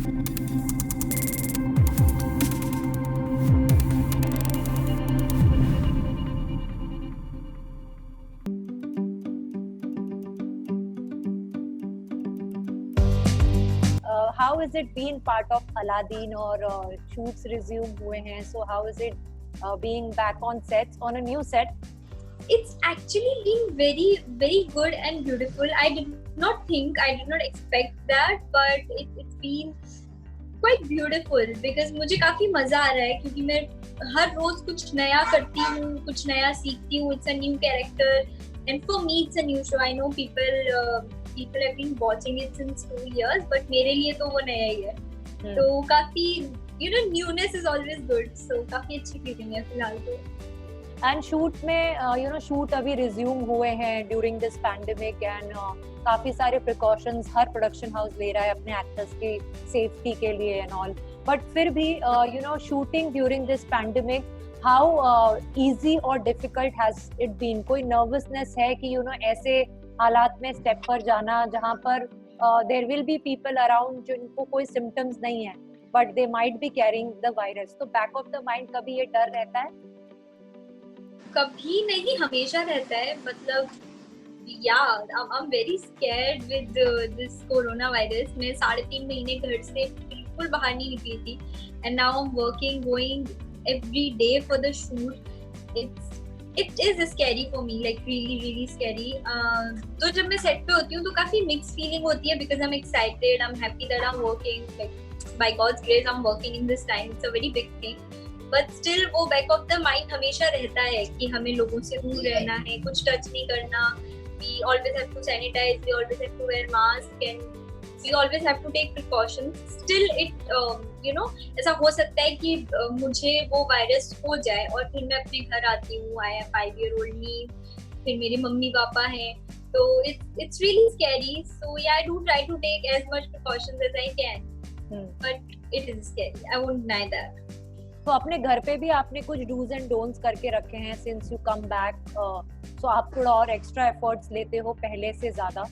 How has it been part of Aladdin और shoots resume हुए हैं? So how is it being back on sets on a new set? It's actually been very, very good and beautiful. I did not expect that, but it's been quite beautiful because मुझे काफी मजा आ रहा है क्योंकि मैं हर रोज कुछ नया करती हूँ, कुछ नया सीखती हूँ. It's a new character, and for me it's a new show. I know people have been watching it since 2 years, but मेरे लिए तो वो नया ही है. तो काफी newness is always good. So काफी अच्छी फीलिंग है फिलहाल तो. And shoot में shoot अभी resume हुए हैं during this pandemic and काफी सारे precautions हर production house ले रहा है अपने actors के safety के लिए and all. But फिर भी shooting during this pandemic, how easy or difficult has it been? कोई nervousness है कि ऐसे हालात में step पर जाना जहाँ पर there will be people around जिनको कोई symptoms नहीं है, but they might be carrying the virus. तो back of the mind कभी ये डर रहता है? कभी नहीं, हमेशा रहता है. मतलब I'm very scared with this coronavirus. मैं 3.5 महीने घर से बिल्कुल बाहर नहीं निकली थी, and now I'm going every day for the shoot. It is scary for me, like really, really scary. तो जब मैं set पे होती हूँ तो काफी mixed feeling होती है because I'm excited, I'm happy that I'm working. Like by God's grace, I'm working in this time. It's a very big thing. But still वो back of the mind हमेशा रहता है कि हमें लोगों से दूर रहना है, कुछ touch नहीं करना. We always have to sanitize, we always have to wear mask, and we always have to take precautions. Still it ऐसा हो सकता है कि मुझे वो वायरस हो जाए और फिर मैं अपने घर आती हूँ. I have 5-year-old me, फिर मेरे मम्मी पापा हैं, तो it's really scary. So yeah, I do try to take as much precautions as I can, but it is scary. I won't deny that. तो अपने घर पे भी आपने कुछ डूज एंड डोंट्स करके रखे हैं सिंस यू कम बैक, सो आप थोड़ा और एक्स्ट्रा एफर्ट्स लेते हो पहले से ज्यादा?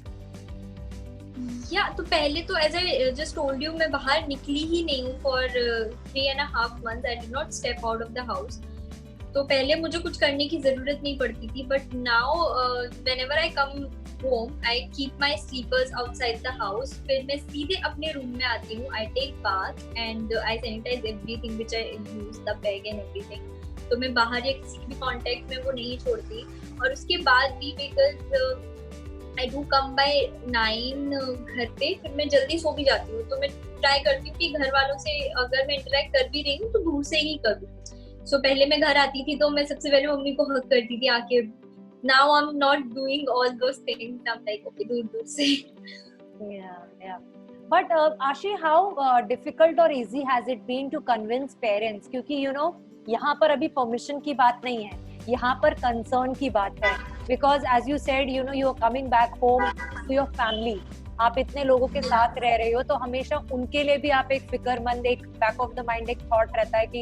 तो पहले तो as I just told you मैं बाहर निकली ही नहीं हूँ for 3.5 months. I did not step out of the house. तो पहले मुझे कुछ करने की जरूरत नहीं पड़ती थी, but now whenever I come home, I keep my sleepers outside the house. फिर मैं सीधे अपने रूम में आती हूँ. I take bath and I sanitize everything which I use, the bag and everything. तो मैं बाहर या किसी भी कांटेक्ट में वो नहीं छोड़ती. और उसके बाद भी because I do come by 9 घर पे, फिर मैं जल्दी सो भी जाती हूँ. तो मैं ट्राई करती हूँ कि घर वालों से अगर मैं इंटरेक्ट कर भी रही हूँ तो दूर से ही करूँ. So पहले मैं घर आती थी तो मैं सबसे पहले मम्मी को हग करती थी आके. Now I'm not doing all those things. I'm like, okay, दूर से. Yeah. But Ashi, how difficult or easy has it been to convince parents? क्योंकि यहाँ पर अभी permission की बात नहीं है, यहाँ पर concern की बात है. Because as you said, you are coming back home to your family. आप इतने लोगों के साथ रह रहे हो, तो हमेशा उनके लिए भी आप एक फिक्रमंद, एक back of the mind एक thought रहता है कि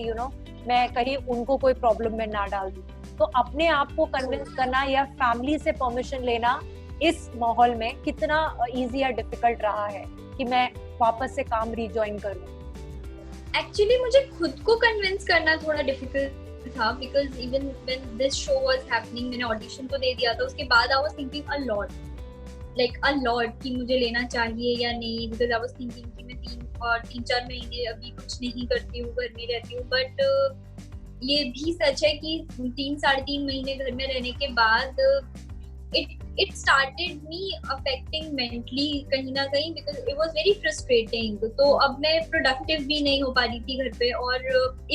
मैं कहीं उनको कोई प्रॉब्लम में ना डाल दूं. तो अपने आप को कन्विंस करना या फैमिली से परमिशन लेना इस माहौल में कितना इजी या डिफिकल्ट रहा है कि मैं वापस से काम रीजॉइन करूं? एक्चुअली मुझे खुद को कन्विंस करना थोड़ा डिफिकल्ट था because even when this show was happening मैंने ऑडिशन तो दे दिया था. उसके बाद I was thinking a lot कि मुझे लेना चाहिए या नहीं, बिकॉज आई वाज थिंकिंग कि मैं 3-4 महीने अभी कुछ नहीं करती हूँ, घर में रहती हूँ. बट ये भी सच है कि 3-3.5 महीने घर में रहने के बाद it started me affecting mentally कहीं ना कहीं because it was very frustrating. तो अब मैं productive भी नहीं हो पा रही थी घर पे. और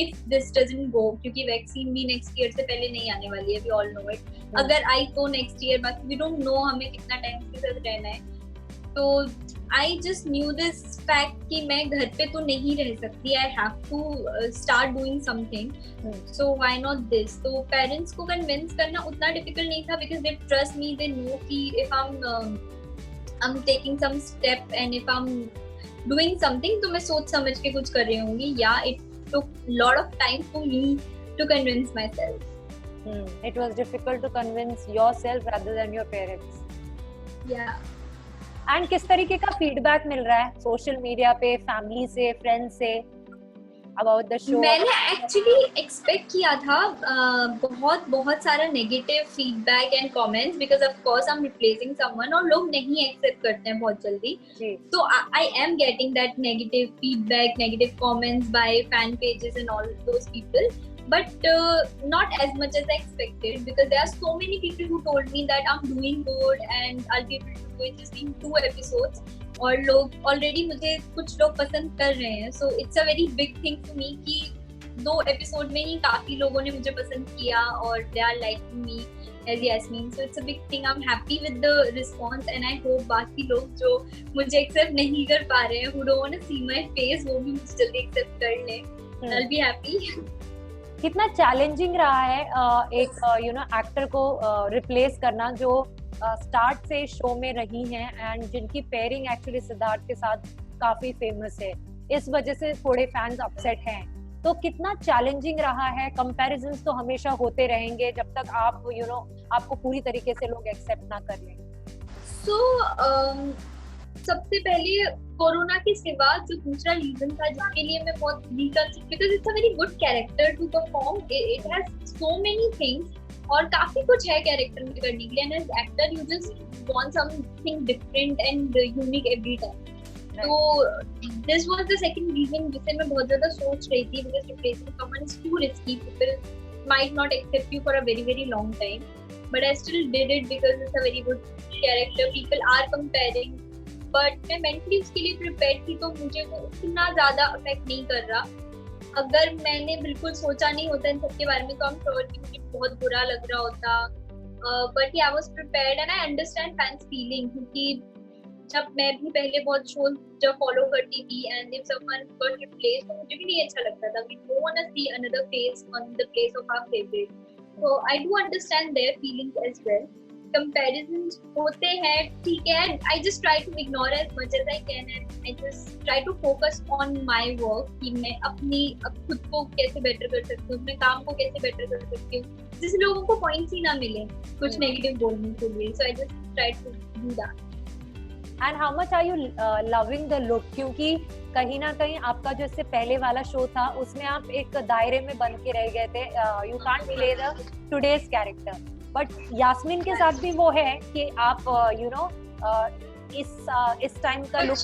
if this doesn't go, क्योंकि वैक्सीन भी नेक्स्ट ईयर से पहले नहीं आने वाली है, we all know it. अगर आई तो नेक्स्ट ईयर, बाकी we don't know हमें कितना टाइम के साथ रहना है. तो I just knew this fact कि मैं घर पे तो नहीं रह सकती. I have to start doing something. So why not this? तो parents को convince करना उतना difficult नहीं था because they trust me. They know कि if I'm taking some step and if I'm doing something तो मैं सोच समझ के कुछ कर रही होंगी. Yeah, it took lot of time for me to convince myself. It was difficult to convince yourself rather than your parents. Yeah. And किस तरीके का फीडबैक मिल रहा है सोशल मीडिया पे, फैमिली से, फ्रेंड्स से अबाउट द शो? मैंने एक्चुअली एक्सपेक्ट किया था बहुत बहुत सारा negative feedback and comments, because of course I am replacing someone, और लोग नहीं एक्सेप्ट करते हैं बहुत जल्दी. तो I am getting that negative feedback, negative comments by fan pages and all those people, but not as much as I expected, because there are so many people who told me that I'm doing good and I'll be able to do it just in 2 episodes. और लोग already मुझे कुछ लोग पसंद कर रहे हैं, सो it's a very big thing for me कि 2 एपिसोड में ही काफी लोगों ने मुझे पसंद किया और they are liking me as Yasmin. So it's a big thing. I am happy with the response and I hope बाकी लोग जो मुझे एक्सेप्ट नहीं कर पा रहे हैं, who don't want to see my face, वो भी मुझे जल्दी एक्सेप्ट कर लें. I'll be happy. कितना चैलेंजिंग रहा है एक यू नो एक्टर को रिप्लेस करना जो स्टार्ट से शो में रही हैं एंड जिनकी पेयरिंग एक्चुअली सिद्धार्थ के साथ काफी फेमस है, इस वजह से थोड़े फैंस अपसेट हैं. तो कितना चैलेंजिंग रहा है? कंपैरिजंस तो हमेशा होते रहेंगे जब तक आप यू नो आपको पूरी तरीके से लोग एक्सेप्ट ना कर लें. सबसे पहले कोरोना के सिवा जो दूसरा रीजन था जिसके लिए मैं बहुत reconsider, because it's a very good character to perform, it has so many things और काफी कुछ है कैरेक्टर में करने के लिए, and as actor you just want something different and unique every time. तो this was the second reason जिसे मैं बहुत ज्यादा सोच रही थी, because replacing someone is too risky. People might not accept you for a very very long time, but I still did it because it's a very good character. People are comparing, but मैं mentally उसके लिए prepared थी, तो मुझे वो उतना ज्यादा affect नहीं कर रहा. अगर मैंने बिल्कुल सोचा नहीं होता इन सब के बारे में तो I'm sure कि मुझे बहुत बुरा लग रहा होता. But yeah, I was prepared and I understand fans feeling, क्योंकि जब मैं भी पहले बहुत शोज जब फॉलो करती थी and if someone got replaced तो मुझे भी नहीं अच्छा लगता था. We don't want to see another face on the place of our favourite. So I do understand their feelings as well. Comparisons होते हैं, ठीक है. I just try to ignore as much as I can and I just try to focus on my work कि मैं अपनी खुद को कैसे बेटर कर सकती हूँ, अपने काम को कैसे बेटर कर सकती हूँ, जिससे लोगों को पॉइंट्स ही ना मिले कुछ नेगेटिव बोलने के लिए. So I just try to do that. And how much are you loving the look? क्योंकि कहीं ना कहीं आपका जो इससे पहले वाला शो था उसमें आप एक दायरे में बन के रह गए थे. You can't play the today's character, but Yasmin के साथ भी वो है कि आप यू नो इस टाइम का look.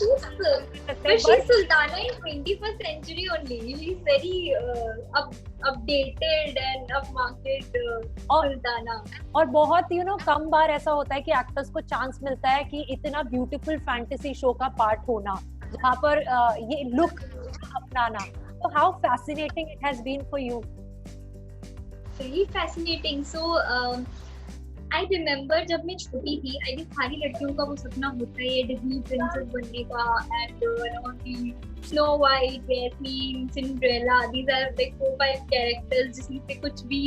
But she's Sultana in 21st century only. She's very updated and upmarket Sultana. और बहुत यू नो कम बार ऐसा होता है कि एक्टर्स को चांस मिलता है कि इतना ब्यूटीफुल फैंटेसी शो का पार्ट होना जहाँ पर ये लुक अपनाना. तो how fascinating it has been for you? Very fascinating. So I remember जब मैं छोटी थी, आई थिंक सारी लड़कियों का वो सपना होता है ये डिज्नी प्रिंसेस बनने का, and Snow White, Jasmine, Cinderella, these are like 4-5 characters जिसमें से कुछ भी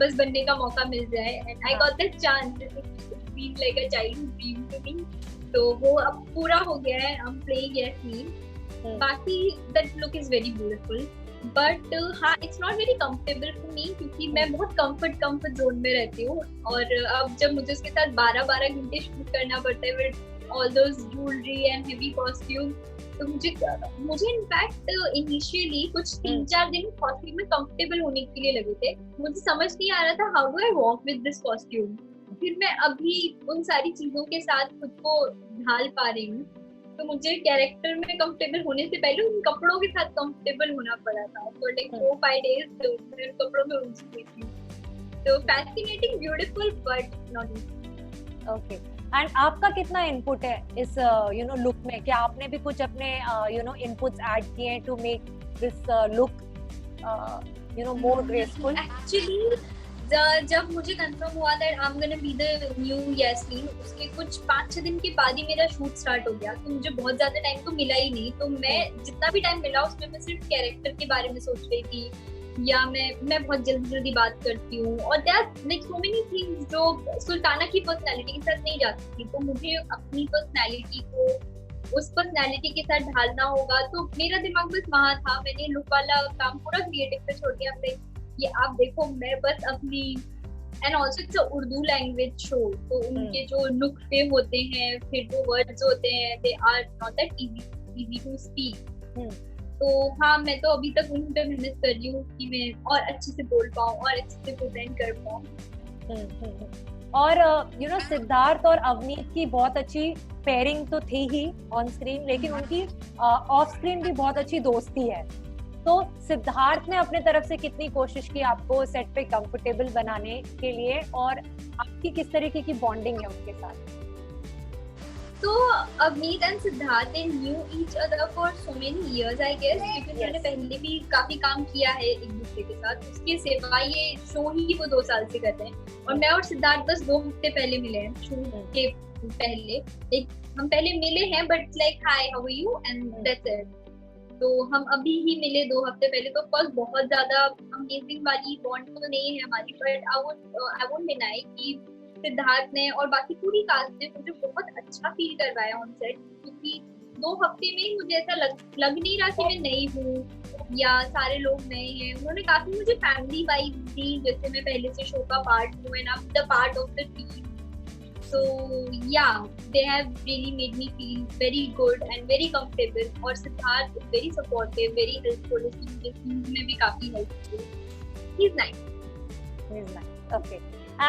बस बनने का मौका मिल जाए, and I got that chance. It's been like a childhood dream to me. तो वो अब पूरा हो गया है. I am playing Jasmine. बाकी that look is very beautiful, but हाँ, it's not very comfortable for me, क्योंकि मैं बहुत कंफर्ट जोन में रहती हूँ. और अब जब मुझे उसके साथ 12-12 घंटे शूट करना पड़ता है with all those jewellery and heavy costume, तो मुझे इनफैक्ट इनिशियली कुछ 3-4 दिन कॉस्ट्यूम में कंफर्टेबल होने के लिए लगे थे. मुझे समझ नहीं आ रहा था how do I walk with this costume. फिर मैं अभी उन सारी चीजों के साथ खुद को ढाल पा रही हूँ. तो मुझे कैरेक्टर में कंफर्टेबल होने से पहले उन कपड़ों के साथ कंफर्टेबल होना पड़ा था. तो लाइक 4-5 डेज तो मैं उन कपड़ों में उलझ गई थी. तो fascinating, beautiful, but not easy. Okay. And आपका कितना इनपुट है इस यू नो लुक में? क्या आपने भी कुछ अपने यू नो इनपुट्स ऐड किए हैं to make this look you know more graceful? Actually जब मुझे कंफर्म हुआ that I am gonna be the new Yasmin, उसके कुछ 5-6 दिन के बाद ही मेरा शूट स्टार्ट हो गया. तो मुझे बहुत ज्यादा टाइम तो मिला ही नहीं. तो मैं जितना भी टाइम मिला उसमें मैं सिर्फ कैरेक्टर के बारे में सोच रही थी, या मैं बहुत जल्दी बात करती हूँ. और there are like so many things जो सुल्ताना की पर्सनैलिटी के साथ नहीं जाती थी. तो मुझे अपनी पर्सनैलिटी को उस पर्सनैलिटी के साथ ढालना होगा. तो मेरा दिमाग बस वहाँ था. मैंने लुक वाला काम पूरा क्रिएटिव पे छोड़ दिया. ये आप देखो, मैं बस अपनी and also it's a Urdu language show, तो उनके जो नुक्ते होते हैं, फिर जो वर्ड्स होते हैं, they are not that easy to speak. तो हाँ, मैं तो अभी तक उन पे मेहनत कर रही हूँ कि मैं और अच्छे से बोल पाऊँ और अच्छे से प्रेजेंट कर पाऊँ। और यू नो सिद्धार्थ और अवनीत की बहुत अच्छी पेयरिंग तो थी ही ऑन स्क्रीन, लेकिन उनकी ऑफ स्क्रीन भी बहुत अच्छी दोस्ती है। तो सिद्धार्थ ने अपने तरफ से कितनी कोशिश की आपको सेट पे कंफर्टेबल बनाने के लिए, और आपकी किस तरीके की बॉन्डिंग है उनके साथ? तो Avneet and Siddharth they knew each other for so many years I guess, क्योंकि उन्होंने पहले भी काफी काम किया है एक दूसरे के साथ। उसके सिवा ये शो ही वो 2 साल से कर रहे हैं, और मैं और सिद्धार्थ बस 2 हफ्ते पहले मिले हैं शो के पहले। हम पहले मिले हैं but like hi how are you and that's it. तो हम अभी ही मिले 2 हफ्ते पहले, तो ऑफकोर्स बहुत ज्यादा अमेजिंग वाली बॉन्ड तो नहीं है हमारी, बट आई वोंट डिनाई कि सिद्धार्थ ने और बाकी पूरी कास्ट ने मुझे बहुत अच्छा फील करवाया ऑन सेट, क्योंकि 2 हफ्ते में ही मुझे ऐसा लग नहीं रहा कि मैं नई हूँ या सारे लोग नए हैं। उन्होंने काफी मुझे फैमिली वाइब दी, जैसे मैं पहले से शो का पार्ट हूँ and I am the part of the team. So yeah, they have really made me feel very good and very comfortable. और Siddharth is very supportive, very helpful. इसमें में भी काफी helpful. He's nice. He's nice. Okay.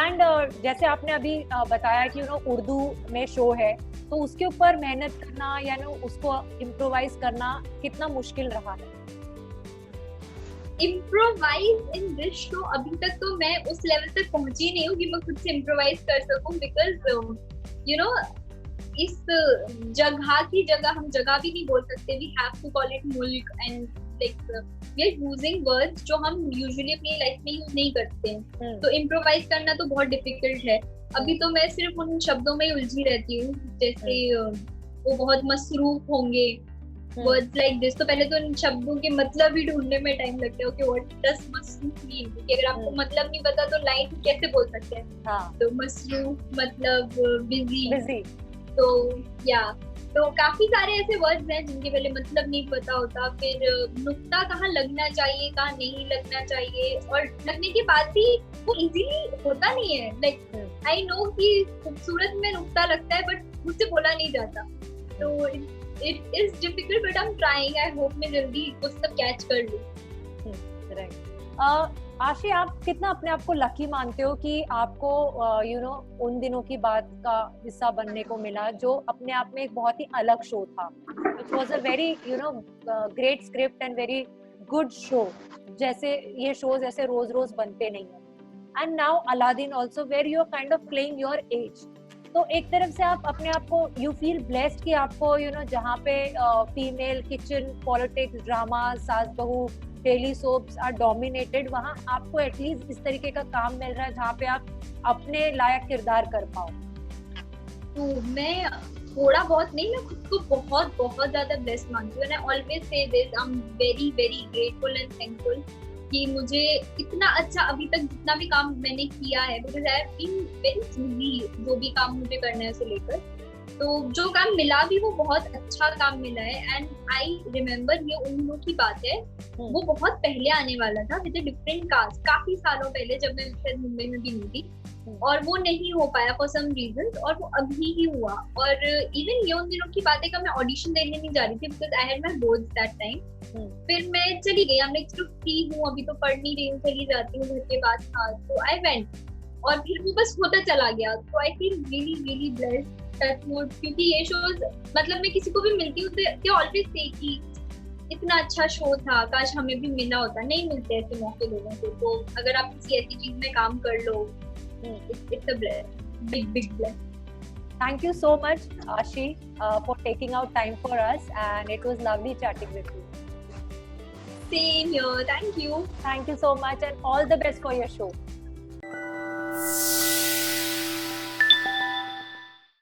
And जैसे आपने अभी बताया कि उर्दू में शो है, तो उसके ऊपर मेहनत करना या उसको इम्प्रोवाइज करना कितना मुश्किल रहा है? इम्प्रोवाइज इन दिस शो अभी तक तो मैं उस लेवल तक पहुंची नहीं हूँ कि मैं खुद से इम्प्रोवाइज कर सकूं, बिकॉज यू नो इस जगह की जगह हम जगह भी नहीं बोल सकते, we have to call it मुल्क and like we are using words जो हम यूजुअली अपनी लाइफ में यूज नहीं करते हैं। तो इम्प्रोवाइज करना तो बहुत डिफिकल्ट है। अभी तो मैं सिर्फ उन शब्दों में उलझी रहती हूँ, जैसे वो बहुत मसरूफ होंगे वर्ड्स लाइक दिस, तो पहले तो इन शब्दों के मतलब ही ढूंढने में टाइम लगता है कि व्हाट डज मसरूफ मीन, क्योंकि अगर आपको मतलब नहीं पता तो लाइन कैसे बोल सकते हैं। तो मसरूफ मतलब बिजी। तो या तो काफी सारे ऐसे वर्ड्स हैं जिनके पहले मतलब नहीं पता होता, फिर नुक्ता कहाँ लगना चाहिए कहाँ नहीं लगना चाहिए, और लगने के बाद भी वो इजीली होता नहीं है। लाइक आई नो कि खूबसूरत में नुक्ता लगता है बट मुझसे बोला नहीं जाता, तो it is difficult but I'm trying. I hope मैं जल्दी कुछ सब कैच कर लूं। राइट। आशी, आप कितना अपने आप को लकी मानते हो कि आपको उन दिनों की बात का हिस्सा बनने को मिला, जो अपने आप में एक बहुत ही अलग शो था, which was a very great script and very good show, जैसे ये शोज ऐसे रोज रोज बनते नहीं है। And now Aladdin also, where you are kind of playing your age. तो एक तरफ से आप अपने आप को यू फील ब्लेस्ड कि आपको जहाँ पे फीमेल किचन पॉलिटिक्स ड्रामा सास बहू डेली सोप्स आर डोमिनेटेड, वहाँ आपको एटलीस्ट इस तरीके का काम मिल रहा है जहाँ पे आप अपने लायक किरदार कर पाओ। तो मैं थोड़ा बहुत नहीं, मैं खुद को बहुत बहुत ज्यादा ब्लेस्ड मानती हूँ। I always say this, I am very very grateful and thankful कि मुझे इतना अच्छा अभी तक जितना भी काम मैंने किया है, because I have been very busy जो भी काम मुझे करना है उसे लेकर, तो जो काम मिला भी वो बहुत अच्छा काम मिला है। एंड आई रिमेम्बर, ये उन दिनों की बात है, वो बहुत पहले आने वाला था विद अ डिफरेंट कास्ट, काफी सालों पहले जब मैं शायद मुंबई में भी नहीं थी, और वो नहीं हो पाया फॉर सम रीजंस, और वो अभी ही हुआ। और इवन ये उन दिनों की बात है कि मैं ऑडिशन देने नहीं जा रही थी because I had my boards that time. फिर मैं चली गई, मैं सिर्फ फ्री हूँ अभी, तो पढ़ नहीं रही हूँ, चली जाती हूँ घर के बाद, हाँ, तो आई वेंट, और फिर वो बस होता चला गया। तो I feel really really blessed, touch wood, क्योंकि ये शोज मतलब मैं किसी को भी मिलती हूँ तो दे ऑलवेज से कि इतना अच्छा शो था, काश हमें भी मिला होता। नहीं मिलते ऐसे मौके लोगों को, तो अगर आप किसी ऐसी चीज में काम कर लो, it's a big bless. Thank you so much, Ashi, for taking out time for us, and it was lovely chatting with you. Same here. Thank you. Thank you so much, and all the best for your show.